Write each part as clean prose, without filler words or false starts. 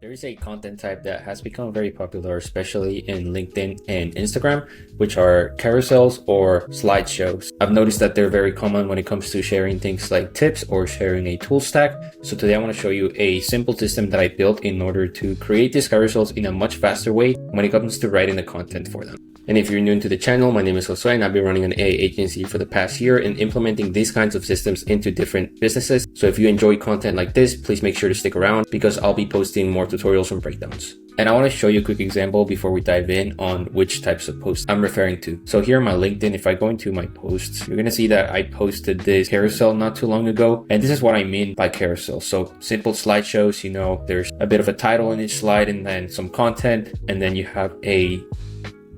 There is a content type that has become very popular, especially in LinkedIn and Instagram, which are carousels or slideshows. I've noticed that they're very common when it comes to sharing things like tips or sharing a tool stack. So today I want to show you a simple system that I built in order to create these carousels in a much faster way when it comes to writing the content for them. And if you're new to the channel, my name is Josue and I've been running an AI agency for the past year and implementing these kinds of systems into different businesses. So if you enjoy content like this, please make sure to stick around because I'll be posting more tutorials and breakdowns. And I want to show you a quick example before we dive in on which types of posts I'm referring to. So here on my LinkedIn, if I go into my posts, you're going to see that I posted this carousel not too long ago. And this is what I mean by carousel. So simple slideshows, there's a bit of a title in each slide and then some content, and then you have a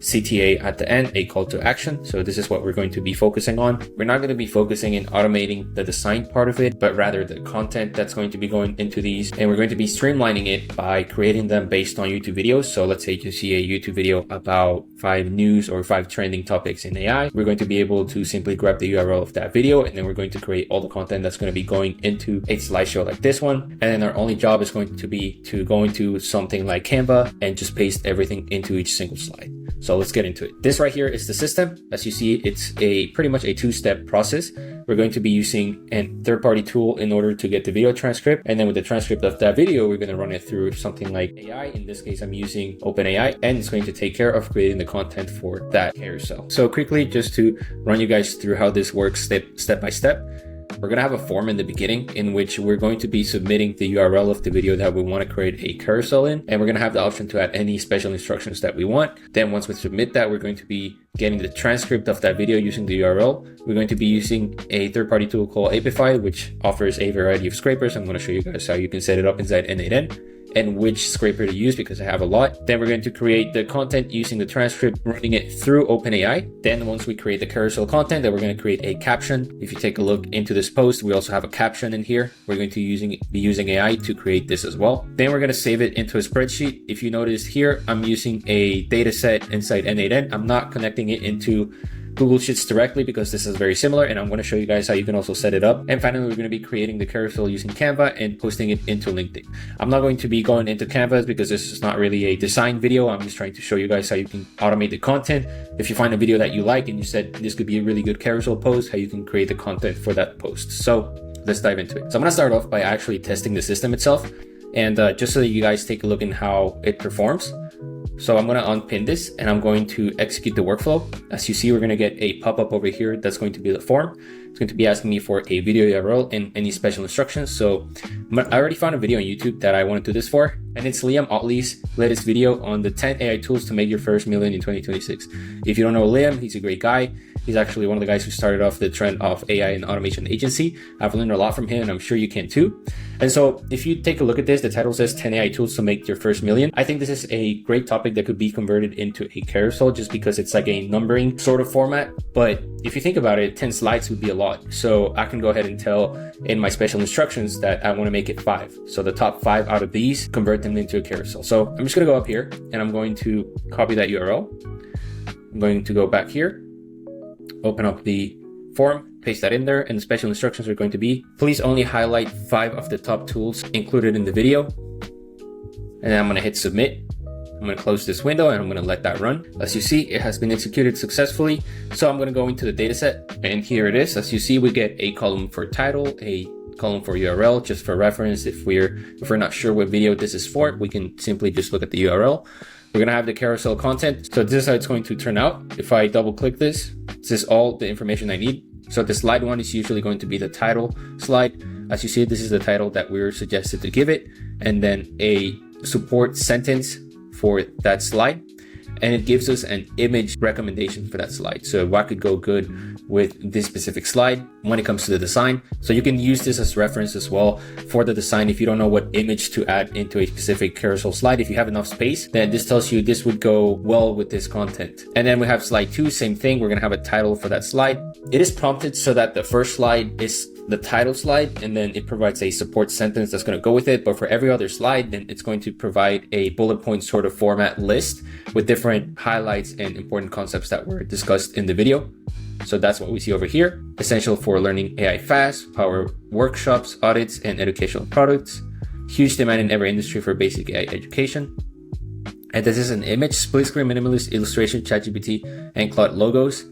CTA at the end, a call to action. So this is what we're going to be focusing on. We're not going to be focusing in automating the design part of it, but rather the content that's going to be going into these. And we're going to be streamlining it by creating them based on YouTube videos. So let's say you see a YouTube video about 5 news or 5 trending topics in AI. We're going to be able to simply grab the URL of that video, and then we're going to create all the content that's going to be going into a slideshow like this one. And then our only job is going to be to go into something like Canva and just paste everything into each single slide. So let's get into it. This right here is the system. As you see, it's pretty much a 2-step process. We're going to be using a third-party tool in order to get the video transcript. And then with the transcript of that video, we're going to run it through something like AI. In this case, I'm using OpenAI, and it's going to take care of creating the content for that carousel. So quickly, just to run you guys through how this works step by step. We're going to have a form in the beginning in which we're going to be submitting the URL of the video that we want to create a carousel in. And we're going to have the option to add any special instructions that we want. Then once we submit that, we're going to be getting the transcript of that video using the URL. We're going to be using a third-party tool called Apify, which offers a variety of scrapers. I'm going to show you guys how you can set it up inside N8N and which scraper to use because I have a lot. Then we're going to create the content using the transcript, running it through OpenAI. Then once we create the carousel content, then we're going to create a caption. If you take a look into this post, we also have a caption in here. We're going to be using AI to create this as well. Then we're going to save it into a spreadsheet. If you notice here, I'm using a data set inside N8N. I'm not connecting it into Google Sheets directly because this is very similar, and I'm going to show you guys how you can also set it up. And finally, we're going to be creating the carousel using Canva and posting it into LinkedIn. I'm not going to be going into Canvas because this is not really a design video. I'm just trying to show you guys how you can automate the content. If you find a video that you like and you said this could be a really good carousel post, how you can create the content for that post. So let's dive into it. So I'm going to start off by actually testing the system itself, and just so that you guys take a look in how it performs. So I'm going to unpin this and I'm going to execute the workflow. As you see, we're going to get a pop-up over here. That's going to be the form. It's going to be asking me for a video URL and any special instructions. So I already found a video on YouTube that I want to do this for. And it's Liam Otley's latest video on the 10 AI tools to make your first million in 2026. If you don't know Liam, he's a great guy. He's actually one of the guys who started off the trend of AI and automation agency. I've learned a lot from him and I'm sure you can too. And so if you take a look at this, the title says 10 AI tools to make your first million. I think this is a great topic that could be converted into a carousel just because it's like a numbering sort of format. But if you think about it, 10 slides would be a lot. So I can go ahead and tell in my special instructions that I want to make it 5. So the top 5 out of these, convert them into a carousel. So I'm just going to go up here and I'm going to copy that URL. I'm going to go back here, open up the form, paste that in there, and the special instructions are going to be, please only highlight 5 of the top tools included in the video. And then I'm going to hit submit. I'm going to close this window and I'm going to let that run. As you see, it has been executed successfully. So I'm going to go into the dataset and here it is. As you see, we get a column for title, a column for URL, just for reference. If we're not sure what video this is for, we can simply just look at the URL. We're going to have the carousel content. So this is how it's going to turn out. If I double click this is all the information I need. So the slide 1 is usually going to be the title slide. As you see, this is the title that we're suggested to give it. And then a support sentence for that slide. And it gives us an image recommendation for that slide. So what could go good with this specific slide when it comes to the design. So you can use this as reference as well for the design. If you don't know what image to add into a specific carousel slide, if you have enough space, then this tells you this would go well with this content. And then we have slide 2, same thing. We're going to have a title for that slide. It is prompted so that the first slide is the title slide, and then it provides a support sentence that's going to go with it. But for every other slide, then it's going to provide a bullet point sort of format list with different highlights and important concepts that were discussed in the video. So that's what we see over here. Essential for learning AI fast, power workshops, audits, and educational products. huge demand in every industry for basic AI education. And this is an image, split screen minimalist illustration, ChatGPT and Claude logos,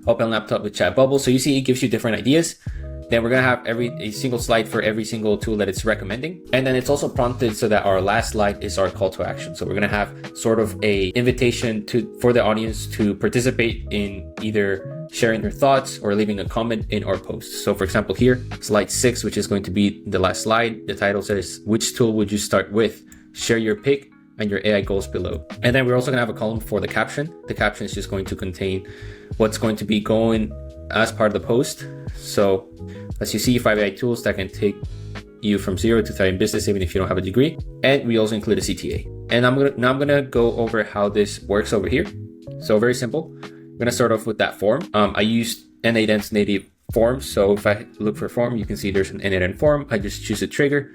open laptop with chat bubble. So you see, it gives you different ideas. Then we're gonna have a single slide for every single tool that it's recommending. And then it's also prompted so that our last slide is our call to action. So we're gonna have sort of a invitation for the audience to participate in either sharing their thoughts or leaving a comment in our post. So for example, here, slide 6, which is going to be the last slide. The title says, which tool would you start with? Share your pick and your AI goals below. And then we're also gonna have a column for the caption. The caption is just going to contain what's going to be going as part of the post. So as you see, 5 AI tools that can take you from 0 to thriving business even if you don't have a degree. And we also include a CTA. And I'm gonna go over how this works over here. So very simple. I'm gonna start off with that form. I used N8N's native form. So if I look for form, you can see there's an N8N form. I just choose a trigger,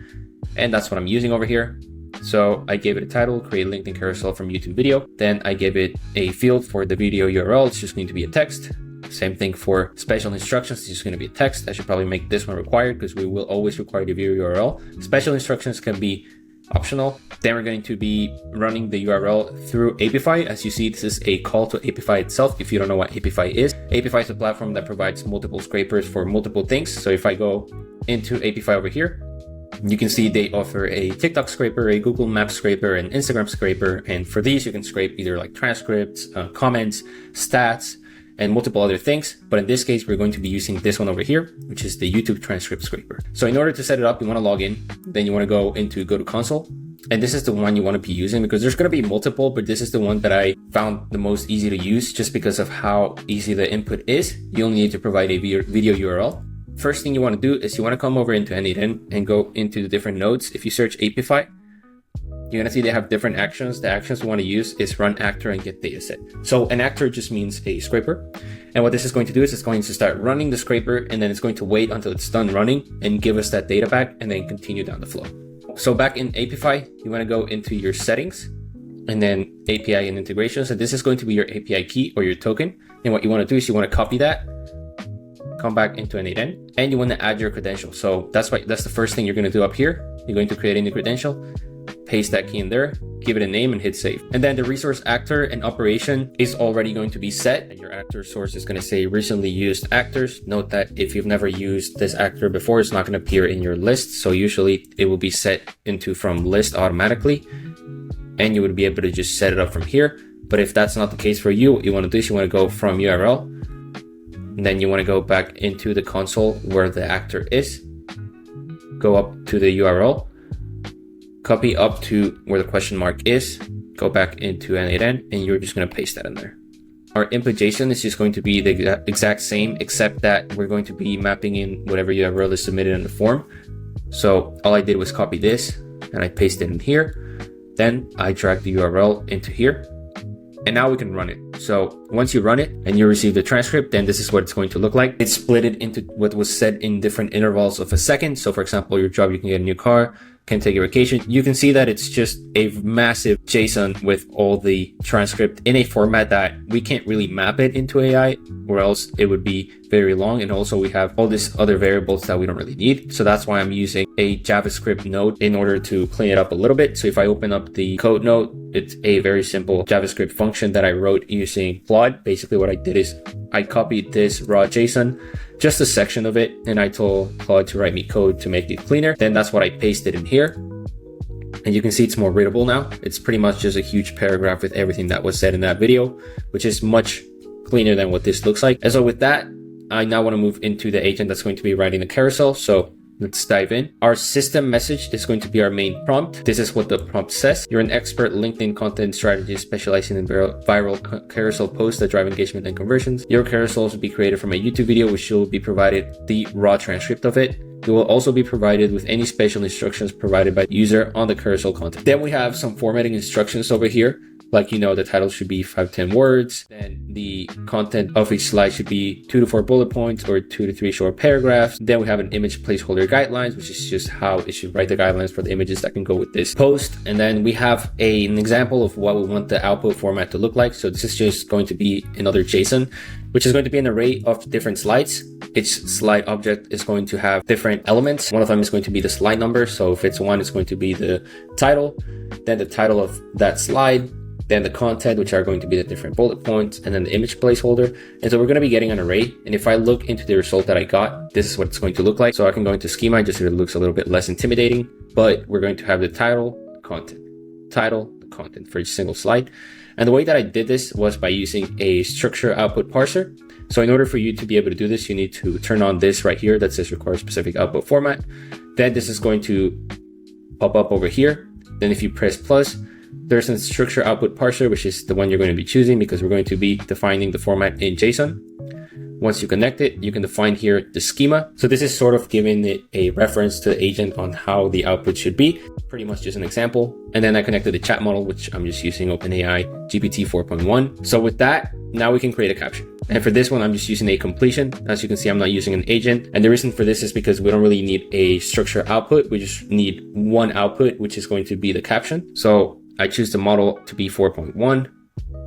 and that's what I'm using over here. So I gave it a title, create LinkedIn carousel from YouTube video. Then I gave it a field for the video URL. It's just going to be a text. Same thing for special instructions. It's just going to be a text. I should probably make this one required because we will always require the video URL. Special instructions can be optional. Then we're going to be running the URL through Apify. As you see, this is a call to Apify itself. If you don't know what Apify is a platform that provides multiple scrapers for multiple things. So if I go into Apify over here, you can see they offer a TikTok scraper, a Google Maps scraper, an Instagram scraper. And for these, you can scrape either like transcripts, comments, stats, and multiple other things. But in this case, we're going to be using this one over here, which is the YouTube transcript scraper. So in order to set it up, you want to log in, then you want to go to console. And this is the one you want to be using because there's going to be multiple, but this is the one that I found the most easy to use just because of how easy the input is. You only need to provide a video URL. First thing you want to do is you want to come over into N8N and go into the different nodes. If you search Apify, you're gonna see they have different actions. The actions we want to use is run actor and get dataset. So an actor just means a scraper. And what this is going to do is it's going to start running the scraper, and then it's going to wait until it's done running and give us that data back and then continue down the flow. So back in Apify, you want to go into your settings and then API and integrations. And this is going to be your API key or your token. And what you want to do is you want to copy that, come back into N8N, and you want to add your credential. So that's the first thing you're going to do up here. You're going to create a new credential, paste that key in there, give it a name, and hit save. And then the resource actor and operation is already going to be set. And your actor source is going to say recently used actors. Note that if you've never used this actor before, it's not going to appear in your list. So usually it will be set into from list automatically, and you would be able to just set it up from here. But if that's not the case for you, what you want to do is you want to go from URL, and then you want to go back into the console where the actor is, go up to the URL, copy up to where the question mark is, go back into N8N, and you're just going to paste that in there. Our input JSON is just going to be the exact same, except that we're going to be mapping in whatever URL is submitted in the form. So all I did was copy this and I pasted it in here. Then I drag the URL into here, and now we can run it. So once you run it and you receive the transcript, then this is what it's going to look like. It's split it into what was said in different intervals of a second. So for example, your job, you can get a new car, can take a vacation. You can see that it's just a massive JSON with all the transcript in a format that we can't really map it into AI, or else it would be very long. And also we have all these other variables that we don't really need. So that's why I'm using a JavaScript node in order to clean it up a little bit. So if I open up the code node, it's a very simple JavaScript function that I wrote using Claude. Basically what I did is I copied this raw JSON, just a section of it, and I told Claude to write me code to make it cleaner. Then that's what I pasted in here. And you can see it's more readable now. It's pretty much just a huge paragraph with everything that was said in that video, which is much cleaner than what this looks like. And so with that, I now want to move into the agent that's going to be writing the carousel. So let's dive in. Our system message is going to be our main prompt. This is what the prompt says. You're an expert LinkedIn content strategist specializing in viral carousel posts that drive engagement and conversions. Your carousels will be created from a YouTube video, which will be provided the raw transcript of it. You will also be provided with any special instructions provided by the user on the carousel content. Then we have some formatting instructions over here. Like, the title should be 5 to 10 words. Then the content of each slide should be 2 to 4 bullet points or 2 to 3 short paragraphs. Then we have an image placeholder guidelines, which is just how it should write the guidelines for the images that can go with this post. And then we have an example of what we want the output format to look like. So this is just going to be another JSON, which is going to be an array of different slides. Each slide object is going to have different elements. One of them is going to be the slide number. So if it's 1, it's going to be the title, then the title of that slide, then the content, which are going to be the different bullet points, and then the image placeholder. And so we're going to be getting an array. And if I look into the result that I got, this is what it's going to look like. So I can go into schema just so it looks a little bit less intimidating, but we're going to have the title, the content for each single slide. And the way that I did this was by using a structure output parser. So in order for you to be able to do this, you need to turn on this right here that says require specific output format. Then this is going to pop up over here. Then if you press plus, there's a structure output parser, which is the one you're going to be choosing because we're going to be defining the format in JSON. Once you connect it, you can define here the schema. So this is sort of giving it a reference to the agent on how the output should be, pretty much just an example. And then I connected the chat model, which I'm just using OpenAI GPT 4.1. So with that, now we can create a caption. And for this one, I'm just using a completion. As you can see, I'm not using an agent. And the reason for this is because we don't really need a structure output. We just need one output, which is going to be the caption. So I choose the model to be 4.1.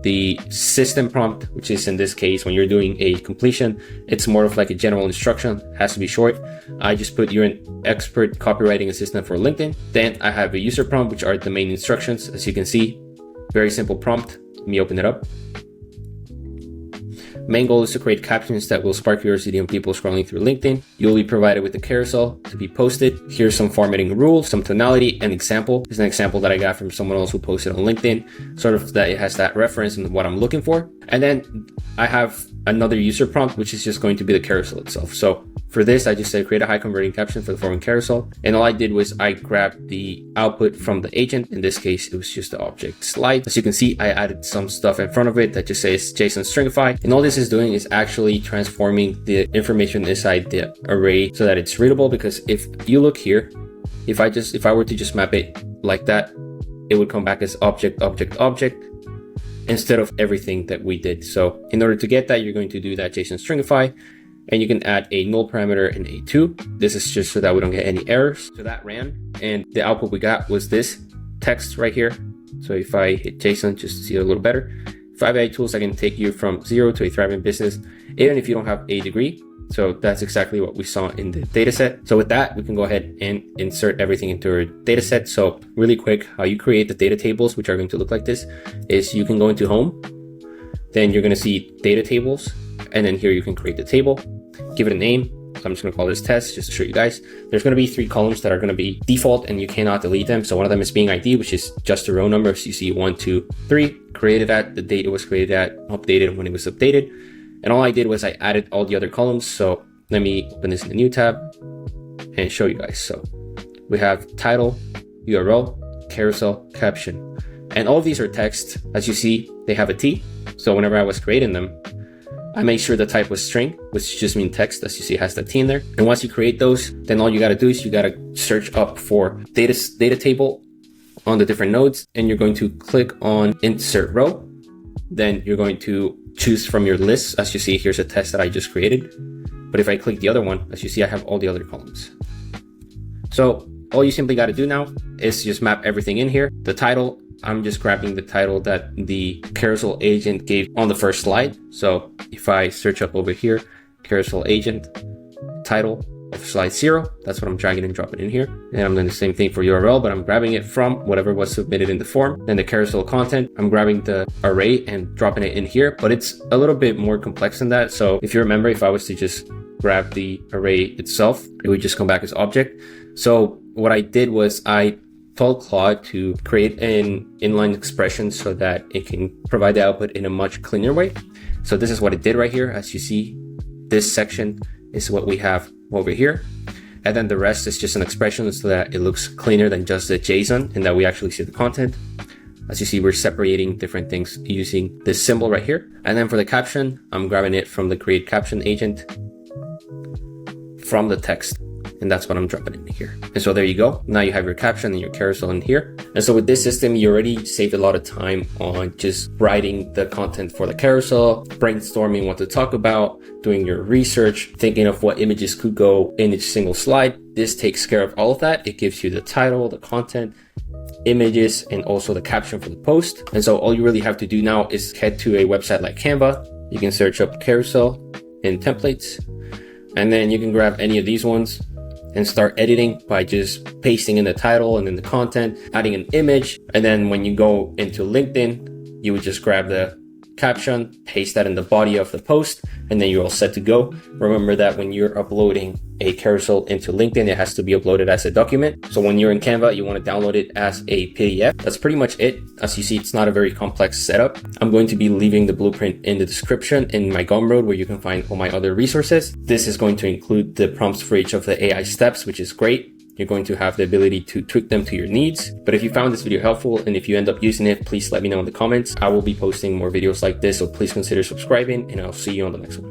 The system prompt, which is in this case, when you're doing a completion, it's more of like a general instruction, has to be short. I just put you're an expert copywriting assistant for LinkedIn. Then I have a user prompt, which are the main instructions. As you can see, very simple prompt. Let me open it up. Main goal is to create captions that will spark curiosity on people scrolling through LinkedIn. You'll be provided with a carousel to be posted. Here's some formatting rules, some tonality, and example. This is an example that I got from someone else who posted on LinkedIn, sort of that it has that reference and what I'm looking for. And then I have another user prompt, which is just going to be the carousel itself. So for this, I just said create a high converting caption for the following carousel. And all I did was I grabbed the output from the agent. In this case, it was just the object slide. As you can see, I added some stuff in front of it that just says JSON stringify. And all this is doing is actually transforming the information inside the array so that it's readable. Because if you look here, if I were to just map it like that, it would come back as object, object, object, instead of everything that we did. So in order to get that, you're going to do that JSON stringify. And you can add a null parameter in A2. This is just so that we don't get any errors. So that ran, and the output we got was this text right here. So if I hit JSON just to see it a little better, 5 AI tools that can take you from 0 to a thriving business, even if you don't have a degree. So that's exactly what we saw in the dataset. So with that, we can go ahead and insert everything into our dataset. So really quick, how you create the data tables, which are going to look like this, is you can go into home, then you're going to see data tables. And then here you can create the table, give it a name. So I'm just going to call this test just to show you guys. There's going to be 3 columns that are going to be default and you cannot delete them. So one of them is being ID, which is just a row number. So you see 1, 2, 3, created at, the date it was created at, updated when it was updated. And all I did was I added all the other columns. So let me open this in a new tab and show you guys. So we have title, URL, carousel, caption. And all of these are text. As you see, they have a T. So whenever I was creating them, I made sure the type was string, which just means text. As you see, it has the T in there. And once you create those, then all you got to do is you got to search up for data table on the different nodes, and you're going to click on insert row. Then you're going to choose from your list. As you see, here's a test that I just created. But if I click the other one, as you see, I have all the other columns. So all you simply got to do now is just map everything in here. The title, I'm just grabbing the title that the carousel agent gave on the first slide. So if I search up over here, carousel agent, title of slide 0, that's what I'm dragging and dropping in here. And I'm doing the same thing for URL, but I'm grabbing it from whatever was submitted in the form. Then the carousel content, I'm grabbing the array and dropping it in here, but it's a little bit more complex than that. So if you remember, if I was to just grab the array itself, it would just come back as object. So what I did was I told Claude to create an inline expression so that it can provide the output in a much cleaner way. So this is what it did right here. As you see, this section is what we have over here. And then the rest is just an expression so that it looks cleaner than just the JSON and that we actually see the content. As you see, we're separating different things using this symbol right here. And then for the caption, I'm grabbing it from the create caption agent from the text. and that's what I'm dropping in here. And so there you go. Now you have your caption and your carousel in here. And so with this system, you already saved a lot of time on just writing the content for the carousel, brainstorming what to talk about, doing your research, thinking of what images could go in each single slide. This takes care of all of that. It gives you the title, the content, images, and also the caption for the post. And so all you really have to do now is head to a website like Canva. You can search up carousel in templates, and then you can grab any of these ones and start editing by just pasting in the title and then the content, adding an image. And then when you go into LinkedIn, you would just grab the caption, paste that in the body of the post, and then you're all set to go. Remember that when you're uploading a carousel into LinkedIn, it has to be uploaded as a document. So when you're in Canva, you want to download it as a PDF. That's pretty much it. As you see, it's not a very complex setup. I'm going to be leaving the blueprint in the description in my Gumroad, where you can find all my other resources. This is going to include the prompts for each of the AI steps, which is great. You're going to have the ability to tweak them to your needs. But if you found this video helpful, and if you end up using it, please let me know in the comments. I will be posting more videos like this, so please consider subscribing, and I'll see you on the next one.